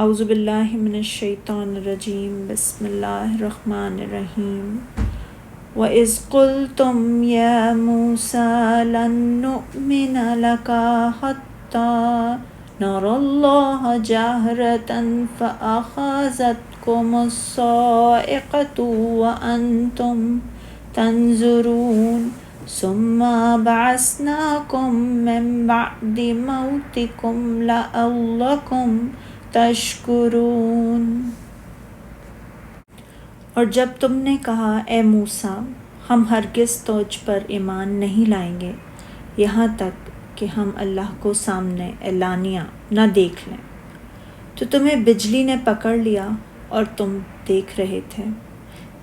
اعوذ باللہ من الشیطان الرجیم بسم اللہ الرحمن الرحیم وَإِذْ قُلْتُمْ يَا مُوسَىٰ لَن نُّؤْمِنَ لَكَ حَتَّىٰ نَرَى اللَّهَ جَهْرَةً فَأَخَذَتْكُمُ الصَّاعِقَةُ وَأَنْتُمْ تَنظُرُونَ ثُمَّ بَعَثْنَاكُم مِّن بَعْدِ مَوْتِكُمْ لَعَلَّكُمْ تشکرون۔ اور جب تم نے کہا اے موسیٰ ہم ہرگز تجھ پر ایمان نہیں لائیں گے یہاں تک کہ ہم اللہ کو سامنے اعلانیہ نہ دیکھ لیں، تو تمہیں بجلی نے پکڑ لیا اور تم دیکھ رہے تھے،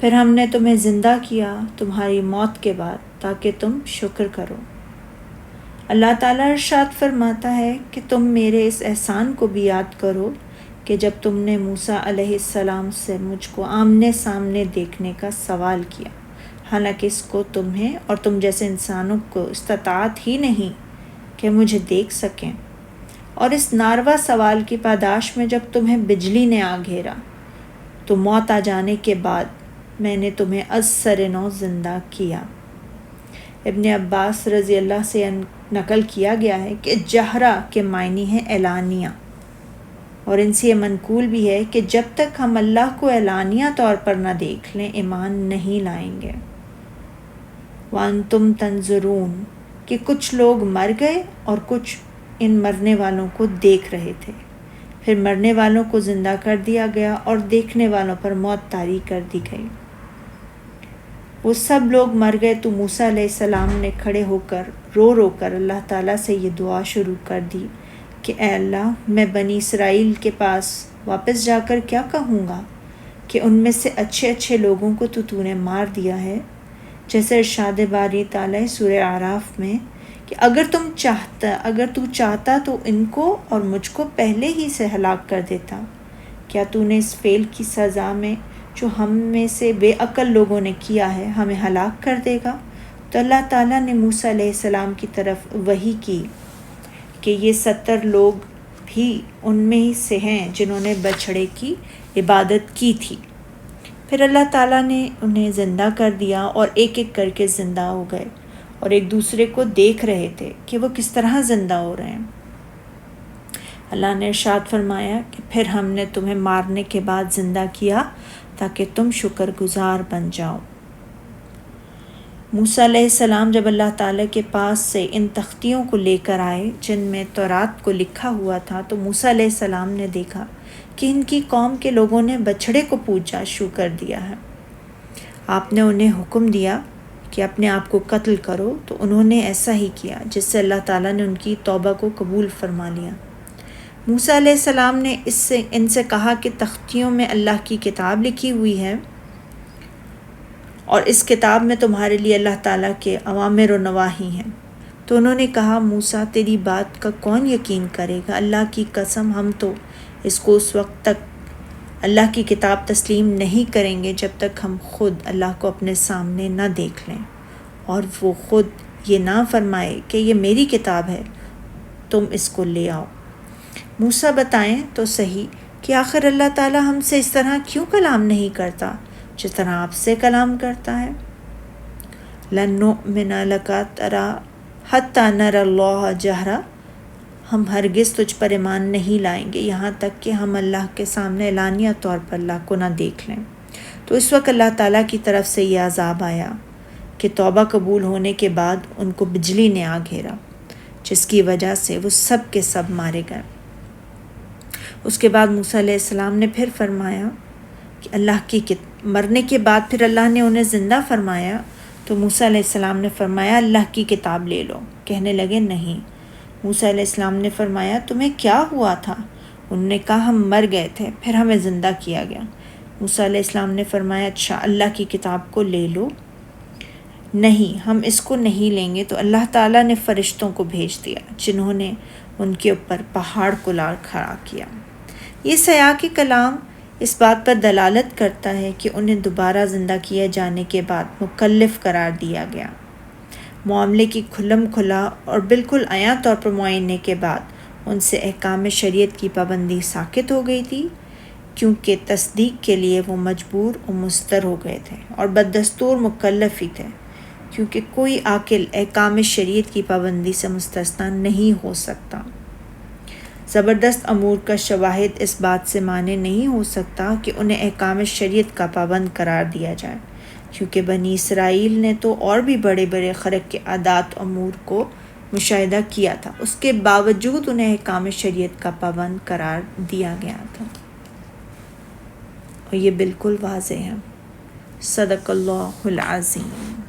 پھر ہم نے تمہیں زندہ کیا تمہاری موت کے بعد تاکہ تم شکر کرو۔ اللہ تعالیٰ ارشاد فرماتا ہے کہ تم میرے اس احسان کو بھی یاد کرو کہ جب تم نے موسیٰ علیہ السلام سے مجھ کو آمنے سامنے دیکھنے کا سوال کیا، حالانکہ اس کو تمہیں اور تم جیسے انسانوں کو استطاعت ہی نہیں کہ مجھے دیکھ سکیں، اور اس ناروا سوال کی پاداش میں جب تمہیں بجلی نے آ گھیرا تو موت آ جانے کے بعد میں نے تمہیں از سر نو زندہ کیا۔ ابن عباس رضی اللہ سے نقل کیا گیا ہے کہ جہرہ کے معنی ہے اعلانیہ، اور ان سے یہ منقول بھی ہے کہ جب تک ہم اللہ کو اعلانیہ طور پر نہ دیکھ لیں ایمان نہیں لائیں گے۔ وَأَنْتُمْ تَنْظُرُونَ کہ کچھ لوگ مر گئے اور کچھ ان مرنے والوں کو دیکھ رہے تھے، پھر مرنے والوں کو زندہ کر دیا گیا اور دیکھنے والوں پر موت طاری کر دی گئی۔ وہ سب لوگ مر گئے تو موسیٰ علیہ السلام نے کھڑے ہو کر رو رو کر اللہ تعالیٰ سے یہ دعا شروع کر دی کہ اے اللہ میں بنی اسرائیل کے پاس واپس جا کر کیا کہوں گا کہ ان میں سے اچھے اچھے لوگوں کو تو نے مار دیا ہے، جیسے ارشاد باری تعالیٰ سورہ اعراف میں کہ اگر تو چاہتا تو ان کو اور مجھ کو پہلے ہی سے ہلاک کر دیتا، کیا تو نے اس فعل کی سزا میں جو ہم میں سے بے عقل لوگوں نے کیا ہے ہمیں ہلاک کر دے گا؟ تو اللہ تعالیٰ نے موسیٰ علیہ السلام کی طرف وحی کی کہ یہ 70 لوگ بھی ان میں ہی سے ہیں جنہوں نے بچھڑے کی عبادت کی تھی۔ پھر اللہ تعالیٰ نے انہیں زندہ کر دیا اور ایک ایک کر کے زندہ ہو گئے اور ایک دوسرے کو دیکھ رہے تھے کہ وہ کس طرح زندہ ہو رہے ہیں۔ اللہ نے ارشاد فرمایا کہ پھر ہم نے تمہیں مارنے کے بعد زندہ کیا تاکہ تم شکر گزار بن جاؤ۔ موسیٰ علیہ السلام جب اللہ تعالیٰ کے پاس سے ان تختیوں کو لے کر آئے جن میں تورات کو لکھا ہوا تھا، تو موسیٰ علیہ السلام نے دیکھا کہ ان کی قوم کے لوگوں نے بچھڑے کو پوجا شروع کر دیا ہے۔ آپ نے انہیں حکم دیا کہ اپنے آپ کو قتل کرو، تو انہوں نے ایسا ہی کیا، جس سے اللہ تعالیٰ نے ان کی توبہ کو قبول فرما لیا۔ موسیٰ علیہ السلام نے ان سے کہا کہ تختیوں میں اللہ کی کتاب لکھی ہوئی ہے، اور اس کتاب میں تمہارے لیے اللہ تعالیٰ کے اوامر و نواہی ہیں۔ تو انہوں نے کہا موسیٰ تیری بات کا کون یقین کرے گا؟ اللہ کی قسم ہم تو اس کو اس وقت تک اللہ کی کتاب تسلیم نہیں کریں گے جب تک ہم خود اللہ کو اپنے سامنے نہ دیکھ لیں، اور وہ خود یہ نہ فرمائے کہ یہ میری کتاب ہے، تم اس کو لے آؤ۔ موسیٰ بتائیں تو صحیح کہ آخر اللہ تعالیٰ ہم سے اس طرح کیوں کلام نہیں کرتا جس طرح آپ سے کلام کرتا ہے؟ لَن نُؤْمِنَ لَكَ حَتَّىٰ نَرَى اللَّهَ جَهْرَةً ہم ہرگز تجھ پر ایمان نہیں لائیں گے یہاں تک کہ ہم اللہ کے سامنے اعلانیہ طور پر اللہ کو نہ دیکھ لیں۔ تو اس وقت اللہ تعالیٰ کی طرف سے یہ عذاب آیا کہ توبہ قبول ہونے کے بعد ان کو بجلی نے آ گھیرا، جس کی وجہ سے وہ سب کے سب مارے گئے۔ اس کے بعد موسیٰ علیہ السلام نے پھر فرمایا کہ مرنے کے بعد پھر اللہ نے انہیں زندہ فرمایا، تو موسیٰ علیہ السلام نے فرمایا اللہ کی کتاب لے لو۔ کہنے لگے نہیں۔ موسیٰ علیہ السلام نے فرمایا تمہیں کیا ہوا تھا؟ انہوں نے کہا ہم مر گئے تھے پھر ہمیں زندہ کیا گیا۔ موسیٰ علیہ السلام نے فرمایا اچھا اللہ کی کتاب کو لے لو۔ نہیں ہم اس کو نہیں لیں گے۔ تو اللہ تعالیٰ نے فرشتوں کو بھیج دیا جنہوں نے ان کے اوپر پہاڑ کو لا کھڑا کیا۔ یہ سیاق کلام اس بات پر دلالت کرتا ہے کہ انہیں دوبارہ زندہ کیے جانے کے بعد مکلف قرار دیا گیا۔ معاملے کی کھلم کھلا اور بالکل عیاں طور پر معائنے کے بعد ان سے احکام شریعت کی پابندی ساقط ہو گئی تھی، کیونکہ تصدیق کے لیے وہ مجبور و مضطر ہو گئے تھے، اور بدستور مکلف ہی تھے، کیونکہ کوئی عاقل احکام شریعت کی پابندی سے مستثنی نہیں ہو سکتا۔ زبردست امور کا شواہد اس بات سے مانع نہیں ہو سکتا کہ انہیں احکام شریعت کا پابند قرار دیا جائے، کیونکہ بنی اسرائیل نے تو اور بھی بڑے بڑے خرق کے عادات امور کو مشاہدہ کیا تھا، اس کے باوجود انہیں احکام شریعت کا پابند قرار دیا گیا تھا، اور یہ بالکل واضح ہے۔ صدق اللہ العظیم۔